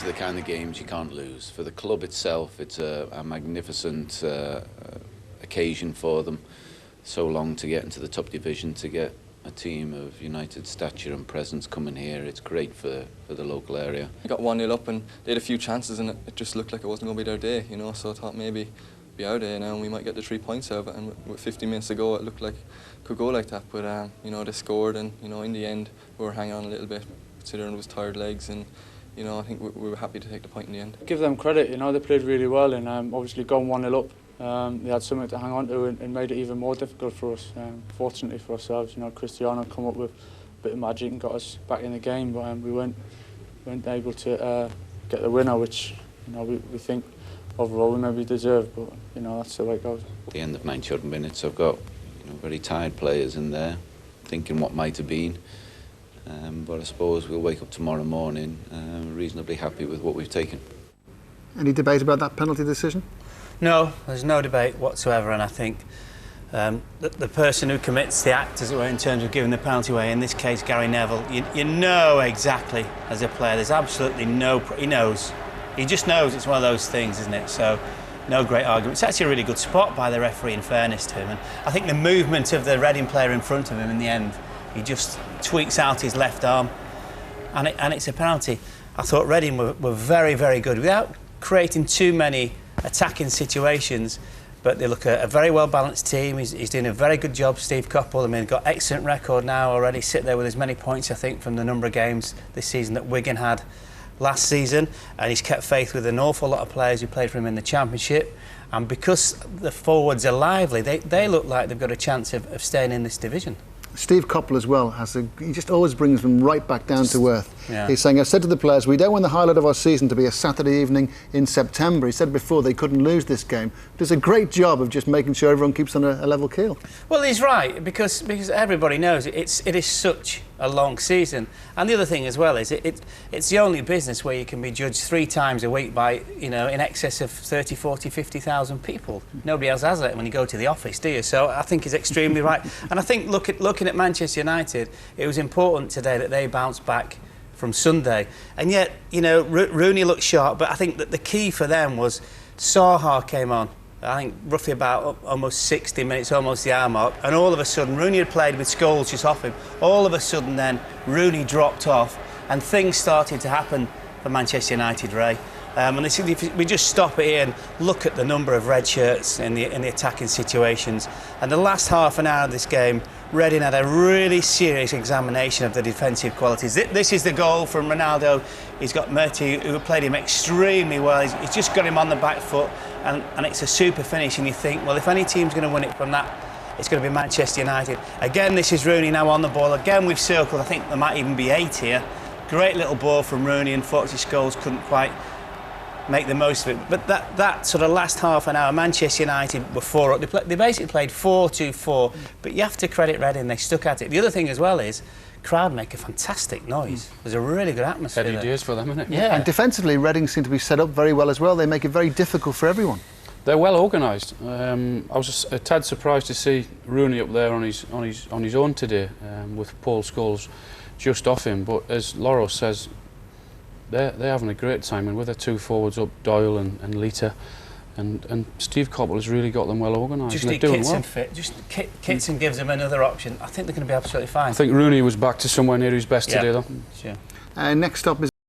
these are the kind of games you can't lose. For the club itself, it's a magnificent occasion for them. So long to get into the top division, to get a team of United stature and presence coming here. It's great for the local area. We got 1-0 up and they had a few chances and it just looked like it wasn't going to be their day, you know, so I thought maybe it'd be our day now and we might get the 3 points out of it, and with 50 minutes to go it looked like it could go like that, but you know, they scored and, you know, in the end we were hanging on a little bit considering it was tired legs, and you know, I think we were happy to take the point in the end. Give them credit, you know, they played really well, and obviously going 1-0 up. They had something to hang on to and made it even more difficult for us. Fortunately for ourselves, you know, Cristiano come up with a bit of magic and got us back in the game, but we weren't able to get the winner, which, you know, we think overall we maybe deserved, but you know, that's the way it goes. At the end of 90 odd minutes, I've got, you know, very tired players in there, thinking what might have been. But I suppose we'll wake up tomorrow morning reasonably happy with what we've taken. Any debate about that penalty decision? No, there's no debate whatsoever, and I think the person who commits the act, as it were, in terms of giving the penalty away, in this case Gary Neville, you know exactly as a player, there's absolutely no... He knows. He just knows it's one of those things, isn't it? So, no great argument. It's actually a really good spot by the referee, in fairness to him. And I think the movement of the Reading player in front of him in the end, he just tweaks out his left arm, and it's a penalty. I thought Reading were very, very good, without creating too many attacking situations, but they look a very well-balanced team. He's doing a very good job, Steve Coppell. I mean, got excellent record now already, sit there with as many points, I think, from the number of games this season that Wigan had last season, and he's kept faith with an awful lot of players who played for him in the Championship, and because the forwards are lively, they look like they've got a chance of staying in this division. Steve Coppell as well, he just always brings them right back down to earth. Yeah. He's saying, I've said to the players, we don't want the highlight of our season to be a Saturday evening in September. He said before they couldn't lose this game. But it's a great job of just making sure everyone keeps on a level keel. Well, he's right, because everybody knows it is such a long season. And the other thing as well is it's the only business where you can be judged 3 times a week by, you know, in excess of 30, 40, 50,000 people. Nobody else has that when you go to the office, do you? So I think he's extremely right. And I think looking at Manchester United, it was important today that they bounced back from Sunday. And yet, you know, Rooney looked sharp, but I think that the key for them was Saha came on, I think roughly about almost 60 minutes, almost the hour mark, and all of a sudden, Rooney had played with Scholes just off him. All of a sudden then, Rooney dropped off and things started to happen for Manchester United, Ray. And if we just stop it here and look at the number of red shirts in the attacking situations, and the last half an hour of this game, Reading had a really serious examination of the defensive qualities. This is the goal from Ronaldo. He's got Murty, who played him extremely well. He's just got him on the back foot, and it's a super finish. And you think, well, if any team's going to win it from that, it's going to be Manchester United. Again, this is Rooney now on the ball. Again, we've circled. I think there might even be 8 here. Great little ball from Rooney, and unfortunately, Scholes couldn't quite make the most of it. But that sort of last half an hour, Manchester United were 4 up. They basically played 4-2-4, but you have to credit Reading, they stuck at it. The other thing as well is, crowd make a fantastic noise. There's a really good atmosphere Eddie Days for them, isn't it? Yeah. And defensively, Reading seem to be set up very well as well. They make it very difficult for everyone. They're well organised. I was just a tad surprised to see Rooney up there on his own today, with Paul Scholes just off him. But as Loro says, they're having a great time, and with their 2 forwards up, Doyle and Lita, and Steve Coppell has really got them well organised. Just and need they're doing Kitson well. fit. Just Kitson gives them another option. I think they're going to be absolutely fine. I think Rooney was back to somewhere near his best today, though. Sure. Next up is